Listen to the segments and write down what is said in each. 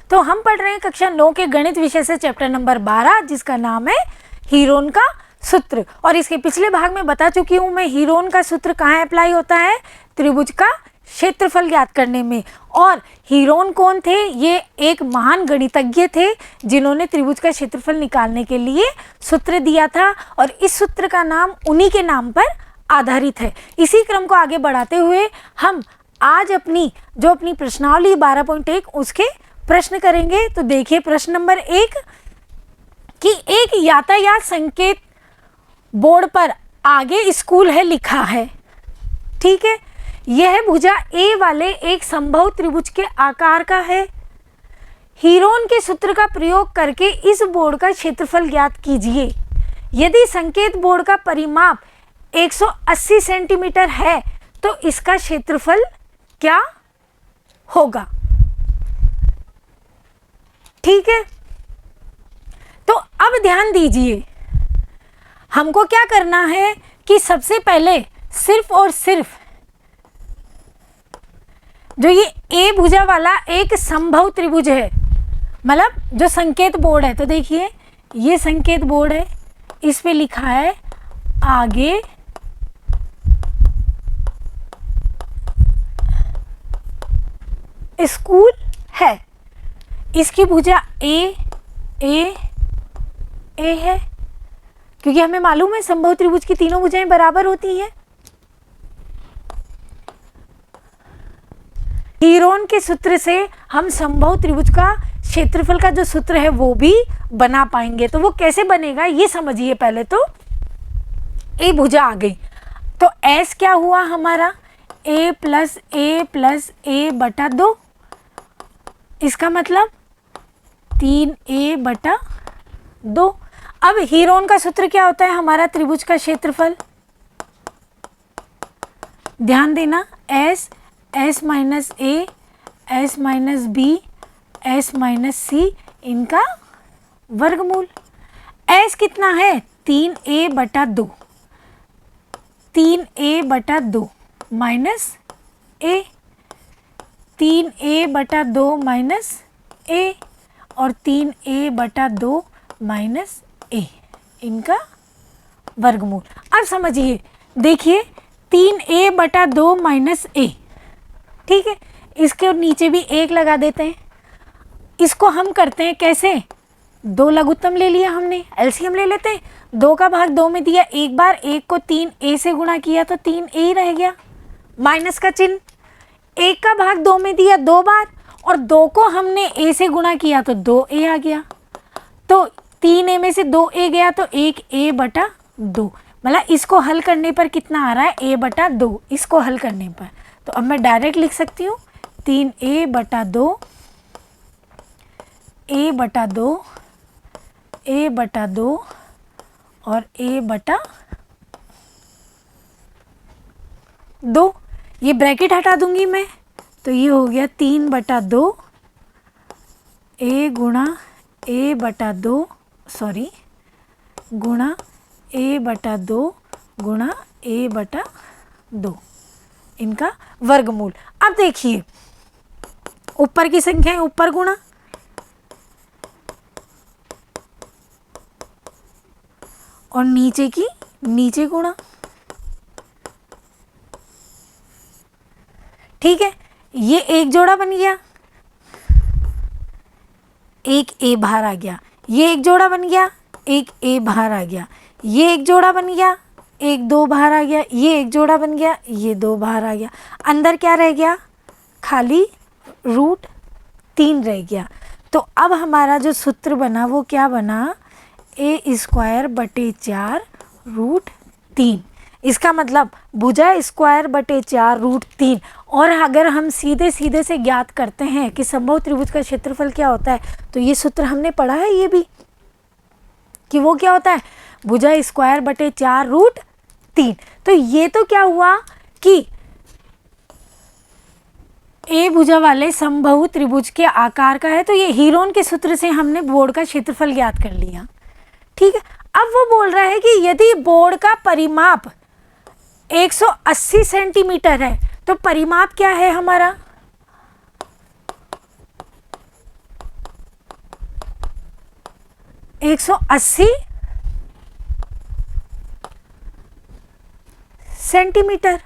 तो हम पढ़ रहे हैं कक्षा 9 के गणित विषय से चैप्टर नंबर 12, जिसका नाम है हीरोन का सूत्र। और इसके पिछले भाग में बता चुकी हूँ मैं हीरोन का सूत्र कहाँ अप्लाई होता है, त्रिभुज का क्षेत्रफल ज्ञात करने में। और हीरोन कौन थे, ये एक महान गणितज्ञ थे जिन्होंने त्रिभुज का क्षेत्रफल निकालने के लिए सूत्र दिया था, और इस सूत्र का नाम उन्हीं के नाम पर आधारित है। इसी क्रम को आगे बढ़ाते हुए हम आज अपनी प्रश्नावली 12.1 उसके प्रश्न करेंगे। तो देखिए प्रश्न नंबर 1 कि एक यातायात संकेत बोर्ड पर आगे स्कूल है लिखा है, ठीक है। यह भुजा ए वाले एक संभव त्रिभुज के आकार का है। हीरोन के सूत्र का प्रयोग करके इस बोर्ड का क्षेत्रफल ज्ञात कीजिए। यदि संकेत बोर्ड का परिमाप 180 सेंटीमीटर है तो इसका क्षेत्रफल क्या होगा, ठीक है। तो अब ध्यान दीजिए, हमको क्या करना है कि सबसे पहले सिर्फ और सिर्फ जो ये ए भुजा वाला एक संभव त्रिभुज है, मतलब जो संकेत बोर्ड है, तो देखिए ये संकेत बोर्ड है, इस पे लिखा है आगे स्कूल है। इसकी भुजा ए है, क्योंकि हमें मालूम है संभव त्रिभुज की तीनों भुजाएं बराबर होती हैं। हीरोन के सूत्र से हम संभव त्रिभुज का क्षेत्रफल का जो सूत्र है वो भी बना पाएंगे। तो वो कैसे बनेगा ये समझिए। पहले तो ए भुजा आ गई, तो एस क्या हुआ हमारा, a प्लस ए बटा 2, इसका मतलब 3a/2। अब हीरोन का सूत्र क्या होता है हमारा त्रिभुज का क्षेत्रफल, ध्यान देना, s minus a, s minus b, s minus c, इनका वर्गमूल। s कितना है 3a/2, 3a/2 minus a, 3a/2 minus a और 3a/2 माइनस a, इनका वर्गमूल। अब समझिए, देखिए 3a/2 माइनस a, ठीक है। इसके नीचे भी 1 लगा देते हैं। इसको हम करते हैं कैसे, 2 लघुत्तम ले लिया हमने, एलसीएम ले लेते हैं। 2 का भाग 2 में दिया एक बार, 1 को 3a से गुणा किया तो 3a ही रह गया, माइनस का चिन्ह। 1 का भाग 2 में दिया 2 बार, और 2 को हमने a से गुणा किया तो 2a आ गया। तो 3a में से 2a गया तो 1a/2, मतलब इसको हल करने पर कितना आ रहा है a/2, इसको हल करने पर। तो अब मैं डायरेक्ट लिख सकती हूँ 3a/2, a/2, a/2 और a/2। ये ब्रैकेट हटा दूंगी मैं, तो ये हो गया 3/2 a गुणा a/2 गुणा a/2 गुणा a/2, इनका वर्गमूल। अब देखिए ऊपर की संख्याएं ऊपर गुणा, और नीचे की नीचे गुणा, ठीक है। ये एक जोड़ा बन गया, एक a बाहर आ गया, ये एक जोड़ा बन गया, एक a बाहर आ गया, ये एक जोड़ा बन गया, एक 2 बाहर आ गया, ये एक जोड़ा बन गया, ये 2 बाहर आ गया। अंदर क्या रह गया, खाली √3 रह गया। तो अब हमारा जो सूत्र बना वो क्या बना, a² / 4√3। इसका मतलब भुजा स्क्वायर/4 √3। और अगर हम सीधे से ज्ञात करते हैं कि संभव त्रिभुज का क्षेत्रफल क्या होता है, तो ये सूत्र हमने पढ़ा है ये भी, कि वो क्या होता है भुजा स्क्वायर/4 √3। तो ये तो क्या हुआ कि ए भुजा वाले समबाहु त्रिभुज के आकार का है। तो ये हीरोन के सूत्र से हमने बोर्ड का क्षेत्रफल ज्ञात कर लिया, ठीक है। अब वो बोल रहा है कि यदि बोर्ड का परिमाप 180 सेंटीमीटर है तो परिमाप क्या है हमारा, 180 सेंटीमीटर।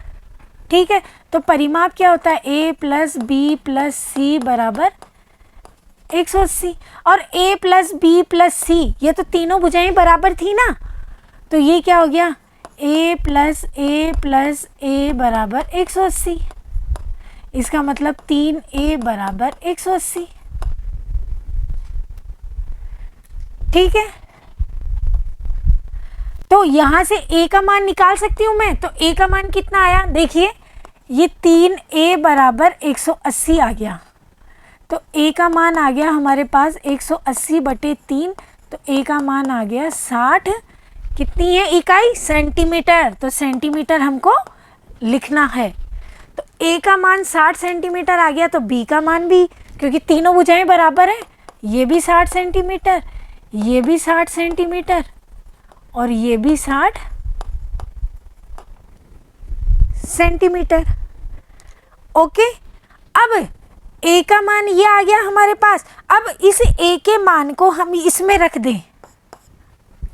ठीक है, तो परिमाप क्या होता है, a प्लस बी प्लस सी बराबर 180। और a प्लस बी प्लस सी, ये तो तीनों भुजाएं बराबर थी ना, तो ये क्या हो गया, a प्लस a बराबर 180। इसका मतलब 3a बराबर 180। ठीक है, तो यहां से a का मान निकाल सकती हूं मैं। तो a का मान कितना आया, देखिए ये 3a बराबर 180 आ गया। तो a का मान आ गया हमारे पास 180/3, तो a का मान आ गया 60। कितनी है इकाई, सेंटीमीटर। तो सेंटीमीटर हमको लिखना है। तो a का मान 60 सेंटीमीटर आ गया, तो b का मान भी, क्योंकि तीनों भुजाएं बराबर है, ये भी 60 सेंटीमीटर, ये भी 60 सेंटीमीटर और ये भी 60 सेंटीमीटर। ओके, अब a का मान ये आ गया हमारे पास। अब इस a के मान को हम इसमें रख दें,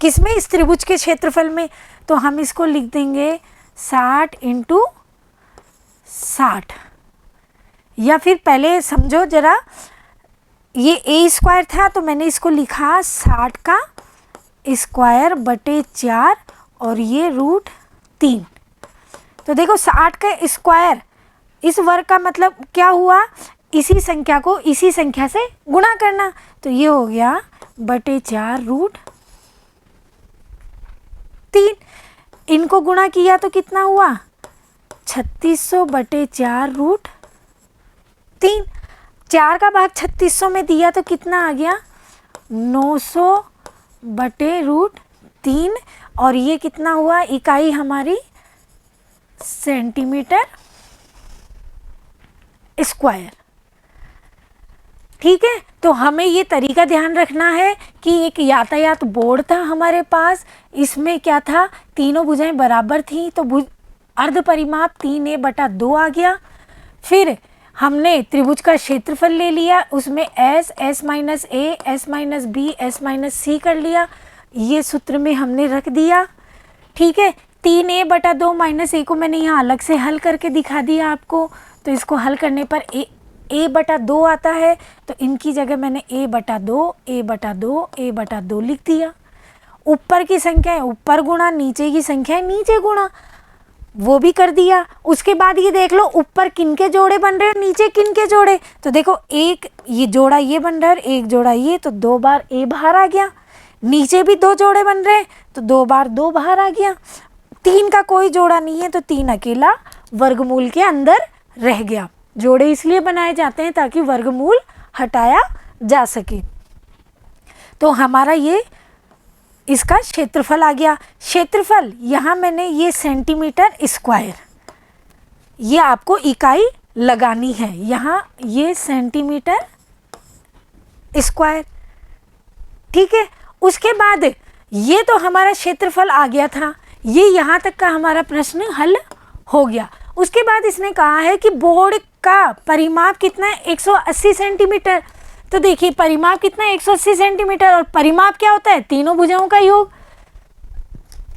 किसमें, इस त्रिभुज के क्षेत्रफल में। तो हम इसको लिख देंगे 60 × 60, या फिर पहले समझो जरा, ये a² था तो मैंने इसको लिखा 60 का स्क्वायर बटे 4 और ये √3। तो देखो 60 का स्क्वायर, इस वर्ग का मतलब क्या हुआ, इसी संख्या को इसी संख्या से गुणा करना। तो ये हो गया बटे 4 √3। इनको गुणा किया तो कितना हुआ, 3600/4 √3। 4 का भाग 3600 में दिया तो कितना आ गया, 900/√3। और ये कितना हुआ, इकाई हमारी सेंटीमीटर स्क्वायर। ठीक है, तो हमें ये तरीका ध्यान रखना है कि एक यातायात बोर्ड था हमारे पास, इसमें क्या था, तीनों भुजाएं बराबर थी, तो अर्ध परिमाप 3a/2 आ गया। फिर हमने त्रिभुज का क्षेत्रफल ले लिया, उसमें s, s minus a, s minus b, s minus c कर लिया, ये सूत्र में हमने रख दिया। ठीक है, 3a/2 माइनस a को मैंने यहाँ अलग से हल करके दिखा दिया आपको। तो इसको हल करने पर a/2 आता है, तो इनकी जगह मैंने a/2 लिख दिया। ऊपर की संख्या है ऊपर गुणा, नीचे की संख्या है नीचे गुणा, वो भी कर दिया। उसके बाद ये देख लो ऊपर किनके जोड़े बन रहे हैं, नीचे किनके जोड़े। तो देखो एक ये जोड़ा ये बन रहा है, एक जोड़ा ये, तो 2 बार a बाहर आ गया। नीचे भी 2 जोड़े बन रहे हैं, तो 2 बार 2 बाहर आ गया। 3 का कोई जोड़ा नहीं है, तो 3 अकेला वर्गमूल के अंदर रह गया। जोड़े इसलिए बनाए जाते हैं ताकि वर्गमूल हटाया जा सके। तो हमारा ये इसका क्षेत्रफल आ गया। क्षेत्रफल यहाँ मैंने ये सेंटीमीटर स्क्वायर, ये आपको इकाई लगानी है, यहाँ ये सेंटीमीटर स्क्वायर। ठीक है, उसके बाद ये तो हमारा क्षेत्रफल आ गया था, ये यहाँ तक का हमारा प्रश्न हल हो गया। उसके बाद इसने कहा है कि बोर्ड का परिमाप कितना है, 180 सेंटीमीटर। तो देखिए परिमाप कितना है, 180 सेंटीमीटर, और परिमाप क्या होता है, तीनों भुजाओं का योग।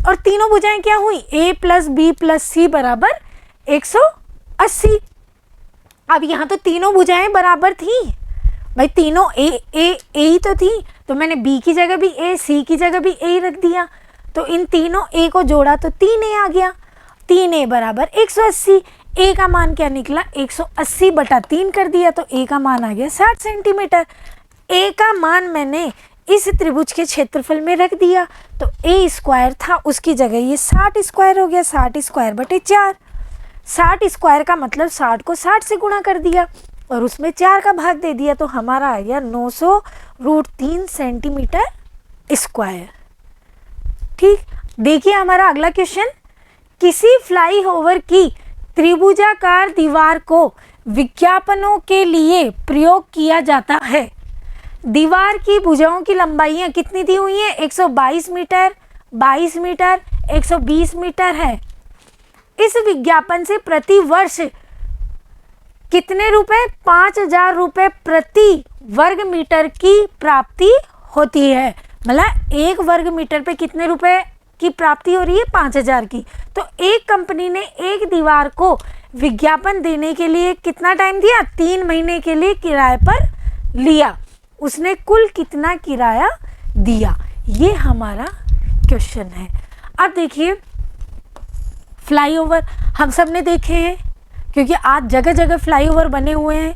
और तीनों भुजाएं क्या हुई, a प्लस बी प्लस सी बराबर 180। अब यहाँ तो तीनों भुजाएं बराबर थी भाई, तीनों a ही तो थी, तो मैंने b की जगह भी a, c की जगह भी a रख दिया। तो इन तीनों a को जोड़ा तो 3a आ गया, 3a बराबर 180। a का मान क्या निकला, 180/3 कर दिया, तो a का मान आ गया 60 सेंटीमीटर। a का मान मैंने इस त्रिभुज के क्षेत्रफल में रख दिया, तो a² था उसकी जगह ये 60² हो गया, 60²/4। 60² का मतलब 60 को 60 से गुणा कर दिया और उसमें 4 का भाग दे दिया, तो हमारा आ गया 900√3 सेंटीमीटर स्क्वायर। ठीक, देखिए हमारा अगला क्वेश्चन, किसी फ्लाईओवर की त्रिभुजाकार दीवार को विज्ञापनों के लिए प्रयोग किया जाता है। दीवार की भुजाओं की लंबाइयाँ कितनी दी हुई हैं, 122 मीटर, 22 मीटर, 120 मीटर है। इस विज्ञापन से प्रति वर्ष कितने रुपए, 5000 रुपये प्रति वर्ग मीटर की प्राप्ति होती है। मतलब 1 वर्ग मीटर पे कितने रुपए की प्राप्ति हो रही है? 5,000 की। तो एक कंपनी ने एक दीवार को विज्ञापन देने के लिए कितना टाइम दिया? 3 महीने के लिए किराए पर लिया। उसने कुल कितना किराया दिया? ये हमारा क्वेश्चन है। अब देखिए, फ्लाईओवर हम सब ने देखे हैं, क्योंकि आज जगह जगह फ्लाईओवर बने हुए हैं,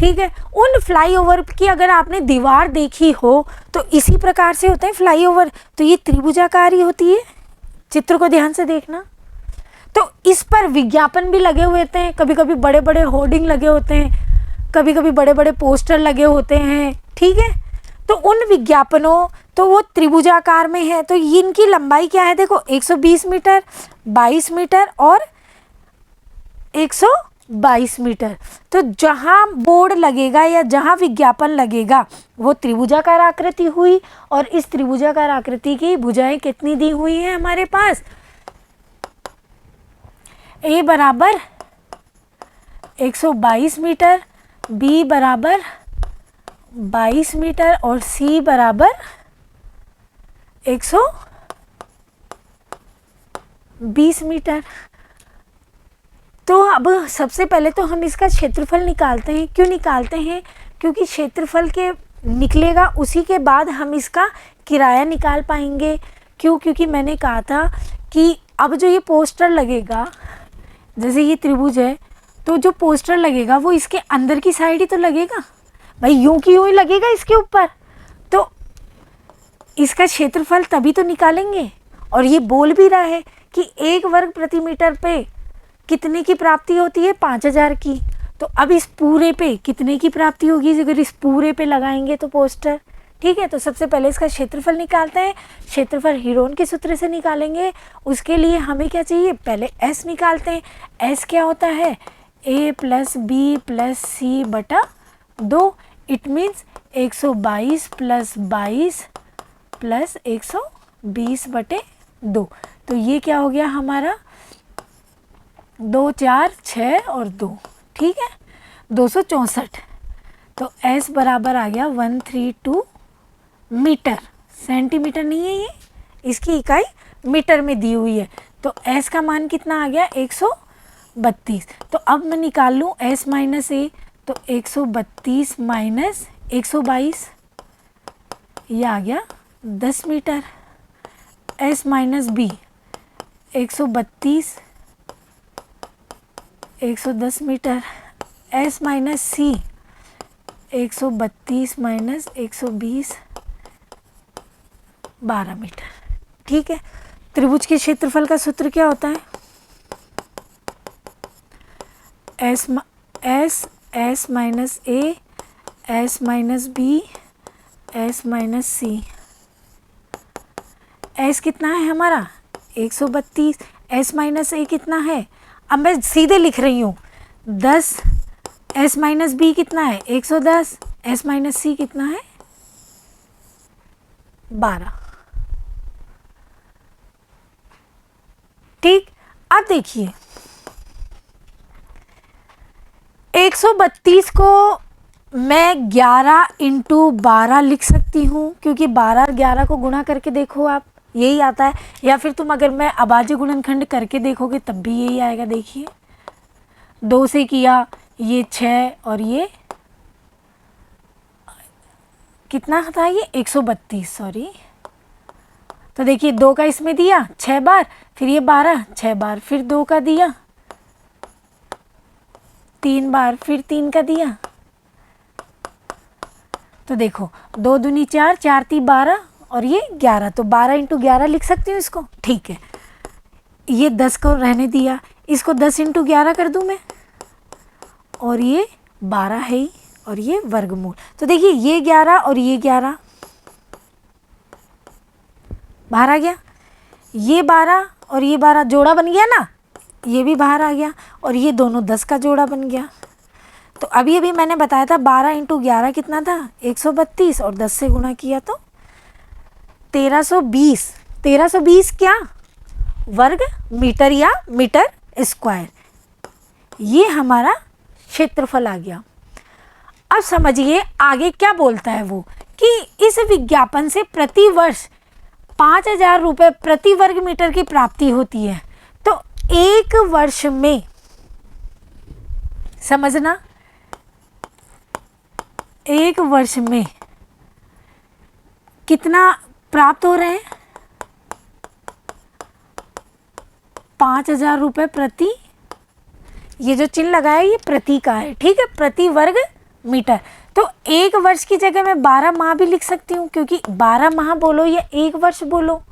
ठीक है। उन फ्लाईओवर की अगर आपने दीवार देखी हो तो इसी प्रकार से होते हैं फ्लाईओवर। तो ये त्रिभुजाकार ही होती है, चित्र को ध्यान से देखना। तो इस पर विज्ञापन भी लगे हुए होते हैं, कभी कभी बड़े बड़े होर्डिंग लगे होते हैं, कभी कभी बड़े बड़े पोस्टर लगे होते हैं, ठीक है। तो उन विज्ञापनों, तो वो त्रिभुजाकार में है। तो इनकी लंबाई क्या है? देखो 120 मीटर, 22 मीटर और 122 मीटर। तो जहाँ बोर्ड लगेगा या जहाँ विज्ञापन लगेगा वो त्रिभुजाकार आकृति हुई। और इस त्रिभुजाकार आकृति की भुजाएं कितनी दी हुई हैं हमारे पास? ए बराबर 122 मीटर, बी बराबर 22 मीटर और सी बराबर 120 मीटर। तो अब सबसे पहले तो हम इसका क्षेत्रफल निकालते हैं। क्यों निकालते हैं? क्योंकि क्षेत्रफल के निकलेगा, उसी के बाद हम इसका किराया निकाल पाएंगे। क्यों? क्योंकि मैंने कहा था कि अब जो ये पोस्टर लगेगा, जैसे ये त्रिभुज है, तो जो पोस्टर लगेगा वो इसके अंदर की साइड ही तो लगेगा भाई, यूं की यूं ही लगेगा इसके ऊपर। तो इसका क्षेत्रफल तभी तो निकालेंगे। और ये बोल भी रहा है कि 1 वर्ग प्रति मीटर पे कितने की प्राप्ति होती है? 5,000 की। तो अब इस पूरे पे कितने की प्राप्ति होगी अगर इस पूरे पे लगाएंगे तो पोस्टर, ठीक है। तो सबसे पहले इसका क्षेत्रफल निकालते हैं। क्षेत्रफल हीरोन के सूत्र से निकालेंगे। उसके लिए हमें क्या चाहिए? पहले एस निकालते हैं। एस क्या होता है? ए प्लस बी प्लस सी बटा 2। इट मीन्स 122 प्लस 22 प्लस 120 बटे 2। तो ये क्या हो गया हमारा? 2 4 6 और 2, ठीक है, 264। तो S बराबर आ गया 132 मीटर। सेंटीमीटर नहीं है ये, इसकी इकाई मीटर में दी हुई है। तो S का मान कितना आ गया? 132। तो अब मैं निकाल लूँ S माइनस ए। तो 132 माइनस 122, ये आ गया 10 metre. S minus B, 132 110 metre. S minus C, 132 minus 120 12 metre, ठीक है। त्रिभुज के क्षेत्रफल का सूत्र क्या होता है? S minus A, S minus B, S minus C. S कितना है हमारा? 132। एस माइनस ए कितना है? अब मैं सीधे लिख रही हूँ 10। एस माइनस बी कितना है? 110। एस माइनस सी कितना है? 12, ठीक। अब देखिए 132 को मैं 11 इंटू 12 लिख सकती हूँ, क्योंकि 12 और 11 को गुणा करके देखो आप, यही आता है। या फिर तुम अगर मैं अभाज्य गुणनखंड करके देखोगे तब भी यही आएगा। देखिए 2 से किया, ये 6 और ये कितना था? ये 132, सॉरी। तो देखिए 2 का इसमें दिया 6 बार, फिर ये 12 6 बार, फिर 2 का दिया 3 बार, फिर 3 का दिया। तो देखो 2 दूनी 4, 4 ती 12 और ये 11। तो 12 इंटू 11 लिख सकती हूँ इसको, ठीक है। ये 10 को रहने दिया, इसको 10 इंटू 11 कर दूँ मैं, और ये 12 है ही, और ये वर्गमूल। तो देखिए ये 11 और ये 11 बाहर आ गया, ये 12 और ये 12 जोड़ा बन गया ना, ये भी बाहर आ गया, और ये दोनों 10 का जोड़ा बन गया। तो अभी अभी मैंने बताया था 12 इंटू 11 कितना था? 132, और 10 से गुणा किया तो 1320। 1320 क्या? वर्ग मीटर या मीटर स्क्वायर। ये हमारा क्षेत्रफल आ गया। अब समझिए आगे क्या बोलता है वो, कि इस विज्ञापन से प्रति वर्ष 5,000 रुपये प्रति वर्ग मीटर की प्राप्ति होती है। तो एक वर्ष में, समझना, एक वर्ष में कितना प्राप्त हो रहे हैं? 5,000 रुपये प्रति, ये जो चिन्ह लगाया ये प्रति का है, ठीक है, प्रति वर्ग मीटर। तो एक वर्ष की जगह मैं 12 माह भी लिख सकती हूँ, क्योंकि 12 माह बोलो या एक वर्ष बोलो।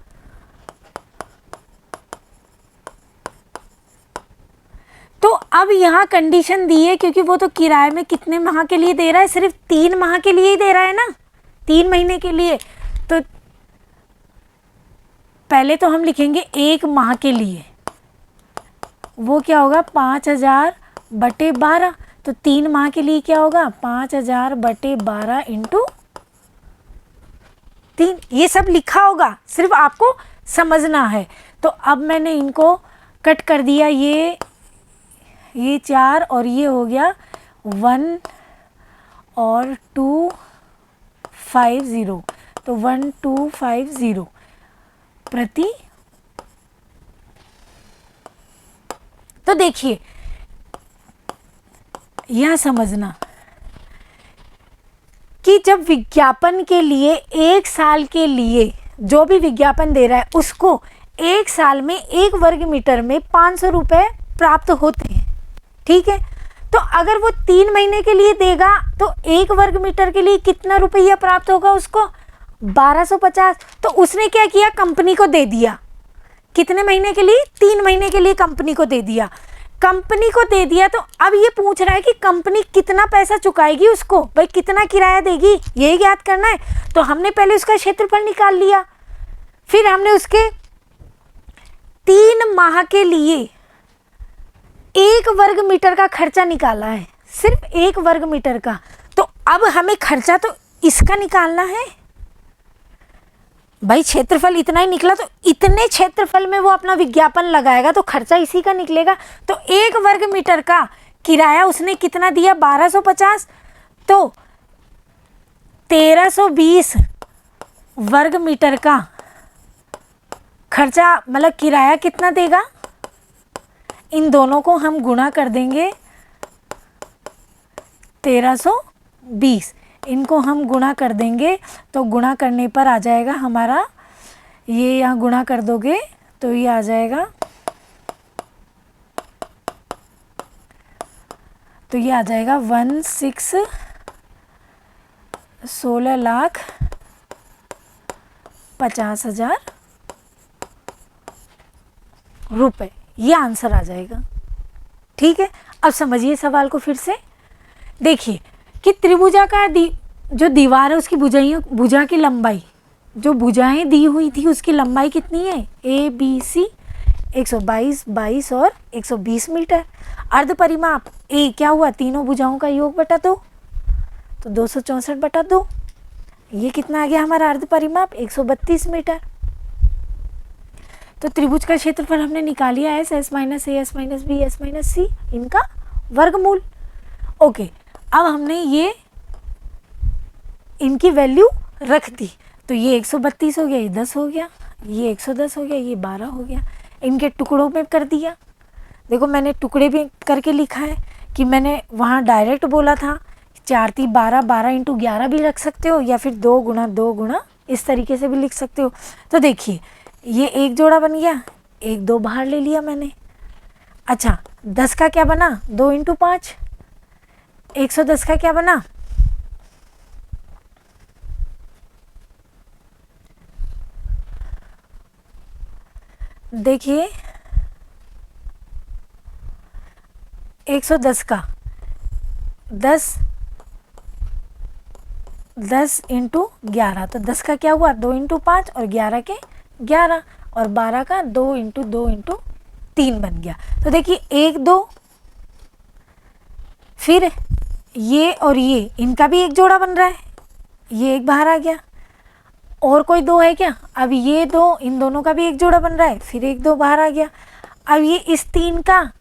तो अब यहाँ कंडीशन दी है, क्योंकि वो तो किराए में कितने माह के लिए दे रहा है? सिर्फ 3 माह के लिए ही दे रहा है ना, 3 महीने के लिए। तो पहले तो हम लिखेंगे 1 माह के लिए, वो क्या होगा? 5,000 बटे 12। तो 3 माह के लिए क्या होगा? 5,000 बटे 12 इंटू 3। ये सब लिखा होगा, सिर्फ आपको समझना है। तो अब मैंने इनको कट कर दिया, ये 4 और ये हो गया 1 और 250, तो 1250 प्रति। तो देखिए यह समझना कि जब विज्ञापन के लिए 1 साल के लिए जो भी विज्ञापन दे रहा है उसको 1 साल में 1 वर्ग मीटर में 500 रुपये प्राप्त होते हैं, ठीक है। तो अगर वो 3 महीने के लिए देगा तो 1 वर्ग मीटर के लिए कितना रुपया प्राप्त होगा उसको? 1250। तो उसने क्या किया? कंपनी को दे दिया। कितने महीने के लिए? 3 महीने के लिए कंपनी को दे दिया। कंपनी को दे दिया तो अब ये पूछ रहा है कि कंपनी कितना पैसा चुकाएगी उसको, भाई कितना किराया देगी, यही ज्ञात करना है। तो हमने पहले उसका क्षेत्रफल निकाल लिया, फिर हमने उसके 3 माह के लिए 1 वर्ग मीटर का खर्चा निकाला है, सिर्फ 1 वर्ग मीटर का। तो अब हमें खर्चा तो इसका निकालना है भाई। क्षेत्रफल इतना ही निकला तो इतने क्षेत्रफल में वो अपना विज्ञापन लगाएगा तो खर्चा इसी का निकलेगा। तो 1 वर्ग मीटर का किराया उसने कितना दिया? 1250। तो 1320 वर्ग मीटर का खर्चा, मतलब किराया कितना देगा? इन दोनों को हम गुणा कर देंगे, 1320, इनको हम गुणा कर देंगे। तो गुणा करने पर आ जाएगा हमारा, ये यहाँ गुणा कर दोगे तो ये आ जाएगा, तो ये आ जाएगा 16,50,000 रुपये, ये आंसर आ जाएगा, ठीक है। अब समझिए सवाल को फिर से। देखिए कि त्रिभुजाकार जो दीवार है उसकी भुजा की लंबाई, जो भुजाएं दी हुई थी उसकी लंबाई कितनी है? ABC 122, 22 और 120 मीटर। अर्ध परिमाप ए क्या हुआ? तीनों भुजाओं का योग बटा 2, तो 264 बटा 2। ये कितना आ गया हमारा अर्ध परिमाप? 132 मीटर। तो त्रिभुज का क्षेत्रफल हमने निकाल लिया है, S minus A, S minus B, S minus C, इनका वर्गमूल। ओके, अब हमने ये इनकी वैल्यू रख दी, तो ये 132 हो गया, ये 10 हो गया, ये 110 हो गया, ये 12 हो गया। इनके टुकड़ों में कर दिया। देखो मैंने टुकड़े भी करके लिखा है कि मैंने वहाँ डायरेक्ट बोला था 4 3 12, 12 इंटू 11 भी रख सकते हो, या फिर 2 गुणा 2 गुणा इस तरीके से भी लिख सकते हो। तो देखिए ये एक जोड़ा बन गया, 1 2 बाहर ले लिया मैंने। अच्छा 10 का क्या बना? 2 इंटू 5। 110 का क्या बना? देखिए 110 का 10 इंटू 11, तो 10 का क्या हुआ? 2 इंटू 5 और 11 के 11, और 12 का 2 इंटू 2 इंटू 3 बन गया। तो देखिए 1 2, फिर ये और ये इनका भी एक जोड़ा बन रहा है, ये एक बाहर आ गया। और कोई 2 है क्या? अब ये 2, इन दोनों का भी एक जोड़ा बन रहा है, फिर 1 2 बाहर आ गया। अब ये इस 3 का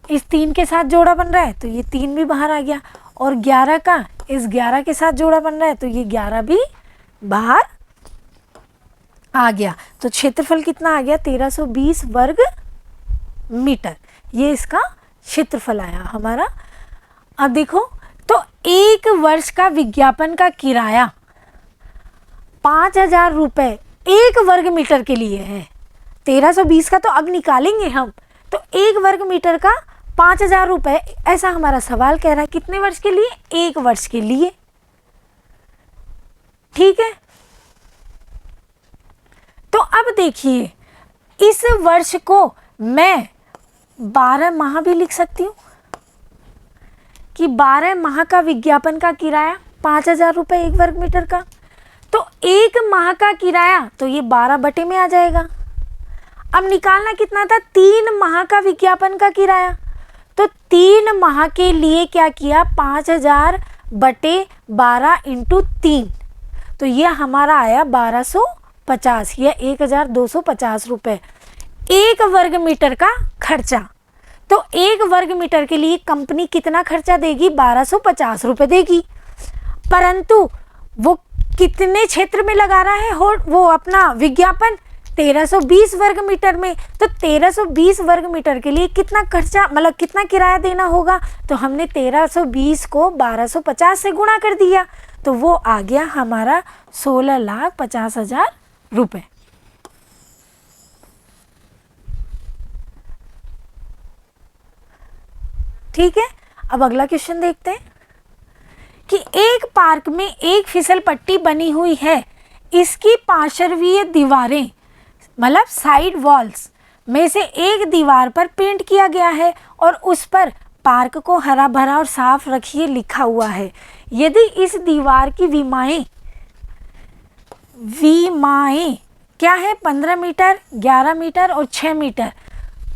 इस 3 के साथ जोड़ा बन रहा है, तो ये 3 भी बाहर आ गया। और 11 का इस 11 के साथ जोड़ा बन रहा है, तो ये 11 भी बाहर आ गया। तो क्षेत्रफल कितना आ गया? 1320 वर्ग मीटर, ये इसका क्षेत्रफल आया हमारा। अब देखो, तो एक वर्ष का विज्ञापन का किराया 5000 रुपये एक वर्ग मीटर के लिए है। 1320 का तो अब निकालेंगे हम, तो एक वर्ग मीटर का 5000 रुपये, ऐसा हमारा सवाल कह रहा है। कितने वर्ष के लिए? एक वर्ष के लिए। ठीक है, तो अब देखिए, इस वर्ष को मैं 12 माह भी लिख सकती हूँ कि 12 माह का विज्ञापन का किराया 5000 रुपये एक वर्ग मीटर का। तो एक माह का किराया, तो ये 12 बटे में आ जाएगा। अब निकालना कितना था? 3 माह का विज्ञापन का किराया। तो 3 माह के लिए क्या किया? 5000 बटे 12 इंटू 3, तो ये हमारा आया 1250 या 1250 रुपये एक वर्ग मीटर का खर्चा। तो एक वर्ग मीटर के लिए कंपनी कितना खर्चा देगी? 1250 रुपये देगी। परंतु वो कितने क्षेत्र में लगा रहा है वो अपना विज्ञापन? 1320 वर्ग मीटर में। तो 1320 वर्ग मीटर के लिए कितना खर्चा, मतलब कितना किराया देना होगा? तो हमने 1320 को 1250 से गुणा कर दिया, तो वो आ गया हमारा 16,50,000 रुपये। ठीक है, अब अगला क्वेश्चन देखते हैं कि एक पार्क में एक फिसल पट्टी बनी हुई है, इसकी पार्श्वीय दीवारें, मतलब साइड वॉल्स में से एक दीवार पर पेंट किया गया है और उस पर पार्क को हरा भरा और साफ रखिए लिखा हुआ है। यदि इस दीवार की विमाएं क्या है? 15 मीटर, 11 मीटर और 6 मीटर,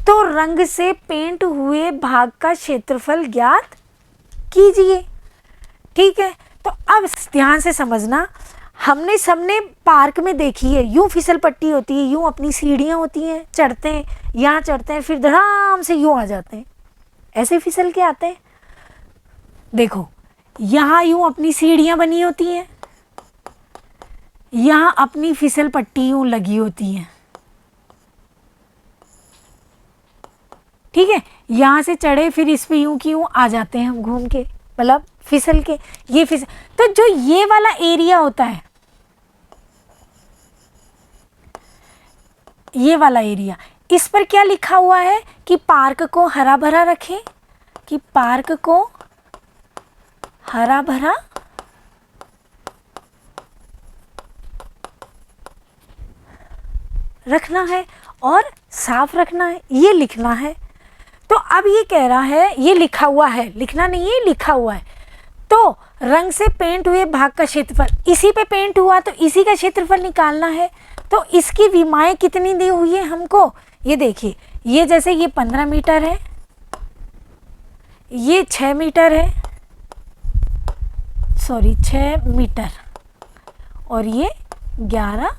तो रंग से पेंट हुए भाग का क्षेत्रफल ज्ञात कीजिए। ठीक है, तो अब ध्यान से समझना, हमने सबने पार्क में देखी है, यूं फिसल पट्टी होती है, यूं अपनी सीढ़ियाँ होती हैं, चढ़ते हैं, यहाँ चढ़ते हैं, फिर धड़ाम से यूं आ जाते हैं, ऐसे फिसल के आते हैं। देखो, यहाँ यूं अपनी सीढ़ियाँ बनी होती हैं, यहाँ अपनी फिसल पट्टी यूं लगी होती हैं। ठीक है, यहाँ से चढ़े, फिर इस पे यूं की यूं आ जाते हैं हम घूम के, मतलब फिसल के, ये फिसल। तो जो ये वाला एरिया होता है, ये वाला एरिया, इस पर क्या लिखा हुआ है कि पार्क को हरा भरा रखें, कि पार्क को हरा भरा रखना है और साफ रखना है, ये लिखना है। तो अब ये कह रहा है, ये लिखा हुआ है, लिखना नहीं है, लिखा हुआ है। तो रंग से पेंट हुए भाग का क्षेत्रफल, इसी पे पेंट हुआ तो इसी का क्षेत्रफल निकालना है। तो इसकी विमाएं कितनी दी हुई है हमको? ये देखिए, ये जैसे ये 15 मीटर है, ये 6 मीटर है, सॉरी 6 मीटर, और ये 11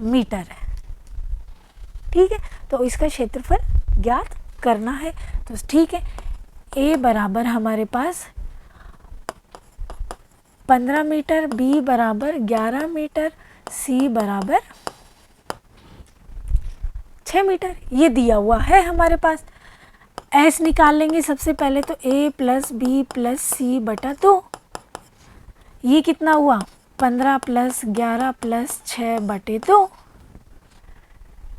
मीटर है। ठीक है, तो इसका क्षेत्रफल ज्ञात करना है। तो ठीक है, ए बराबर हमारे पास 15 मीटर, बी बराबर 11 मीटर, सी बराबर 6 मीटर, ये दिया हुआ है हमारे पास। एस निकाल लेंगे सबसे पहले, तो ए प्लस बी प्लस सी बटा 2, ये कितना हुआ? 15 प्लस 11 प्लस 6 बटे 2।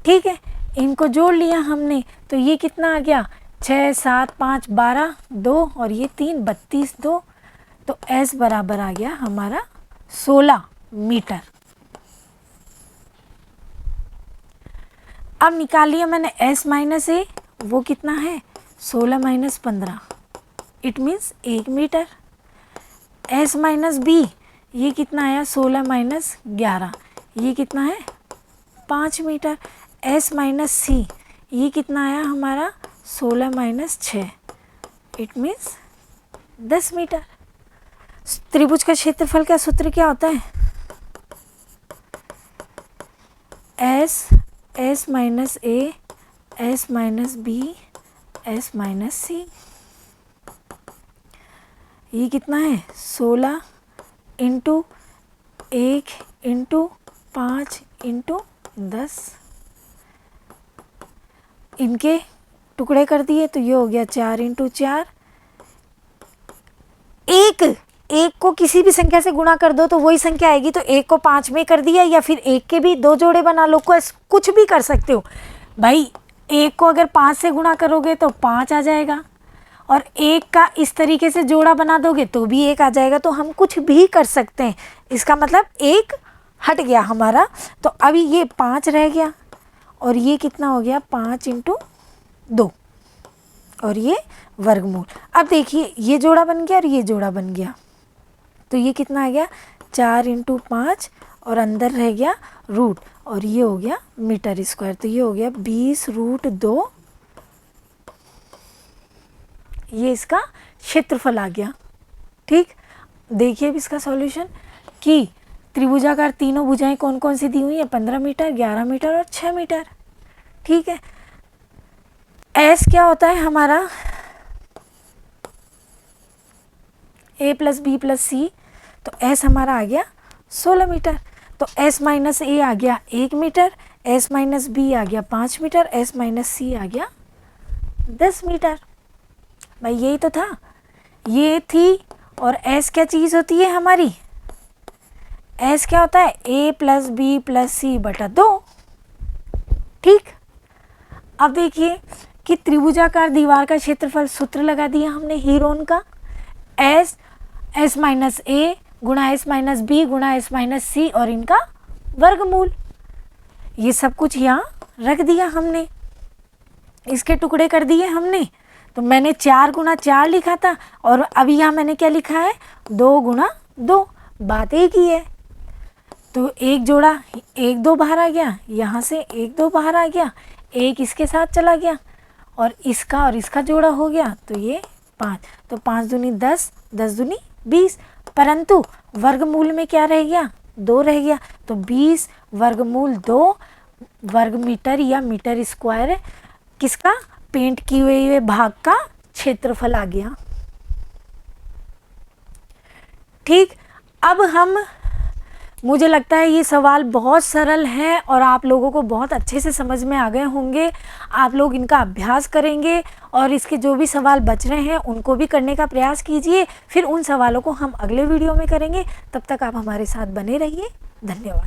ठीक है, इनको जोड़ लिया हमने, तो ये कितना आ गया? 6 7 5 12, 2 और ये 3 32, 2। तो S बराबर आ गया हमारा 16 मीटर। अब निकाल लिया मैंने S माइनस ए, वो कितना है? 16 minus 15, it means 1 metre. S minus B, ये कितना आया? 16 माइनस 11, ये कितना है? 5 मीटर। S माइनस सी, ये कितना आया हमारा? 16 माइनस 6, इट मीन्स 10 मीटर। त्रिभुज का क्षेत्रफल का सूत्र क्या होता है? S minus A, S minus B, S minus C. ये कितना है? 16 इंटू 1 इंटू 5 इंटू 10, इनके टुकड़े कर दिए तो ये हो गया 4 इंटू 4। एक को किसी भी संख्या से गुणा कर दो तो वही संख्या आएगी, तो 1 को 5 में कर दिया, या फिर 1 के भी 2 जोड़े बना लो, कुछ भी कर सकते हो भाई। 1 को अगर 5 से गुणा करोगे तो 5 आ जाएगा, और 1 का इस तरीके से जोड़ा बना दोगे तो भी 1 आ जाएगा। तो हम कुछ भी कर सकते हैं, इसका मतलब 1 हट गया हमारा। तो अभी ये 5 रह गया, और ये कितना हो गया 5 इंटू 2, और ये वर्गमूल। अब देखिए ये जोड़ा बन गया और ये जोड़ा बन गया, तो ये कितना आ गया 4 इंटू 5, और अंदर रह गया रूट, और ये हो गया मीटर स्क्वायर। तो ये हो गया 20√2, ये इसका क्षेत्रफल आ गया। ठीक, देखिए अब इसका सॉल्यूशन कि त्रिभुजाकार तीनों भुजाएं कौन कौन सी दी हुई है, 15 मीटर, 11 मीटर और 6 मीटर। ठीक है, एस क्या होता है हमारा, a प्लस बी प्लस सी, तो एस हमारा आ गया 16 मीटर। तो एस माइनस ए आ गया 1 मीटर, एस माइनस बी आ गया 5 मीटर, एस माइनस सी आ गया 10 मीटर। भाई यही तो था, ये थी। और एस क्या चीज़ होती है हमारी, एस क्या होता है a प्लस बी प्लस सी बटा 2। ठीक, अब देखिए कि त्रिभुजाकार दीवार का क्षेत्रफल सूत्र लगा दिया हमने हीरोन का, एस माइनस ए गुणा एस माइनस बी गुणा एस माइनस सी और इनका वर्गमूल। ये सब कुछ यहाँ रख दिया हमने, इसके टुकड़े कर दिए हमने। तो मैंने 4 गुणा 4 लिखा था, और अभी यहाँ मैंने क्या लिखा है 2 गुणा 2, बात एक ही है। तो एक जोड़ा 1 2 बाहर आ गया, यहाँ से 1 2 बाहर आ गया, 1 इसके साथ चला गया, और इसका जोड़ा हो गया, तो ये 5। तो 5 दूनी 10, 10 दूनी 20, परंतु वर्गमूल में क्या रह गया 2 रह गया। तो 20 वर्गमूल 2 वर्ग मीटर या मीटर स्क्वायर किसका, पेंट किए हुए भाग का क्षेत्रफल आ गया। ठीक, अब मुझे लगता है ये सवाल बहुत सरल है और आप लोगों को बहुत अच्छे से समझ में आ गए होंगे। आप लोग इनका अभ्यास करेंगे और इसके जो भी सवाल बच रहे हैं उनको भी करने का प्रयास कीजिए। फिर उन सवालों को हम अगले वीडियो में करेंगे। तब तक आप हमारे साथ बने रहिए। धन्यवाद।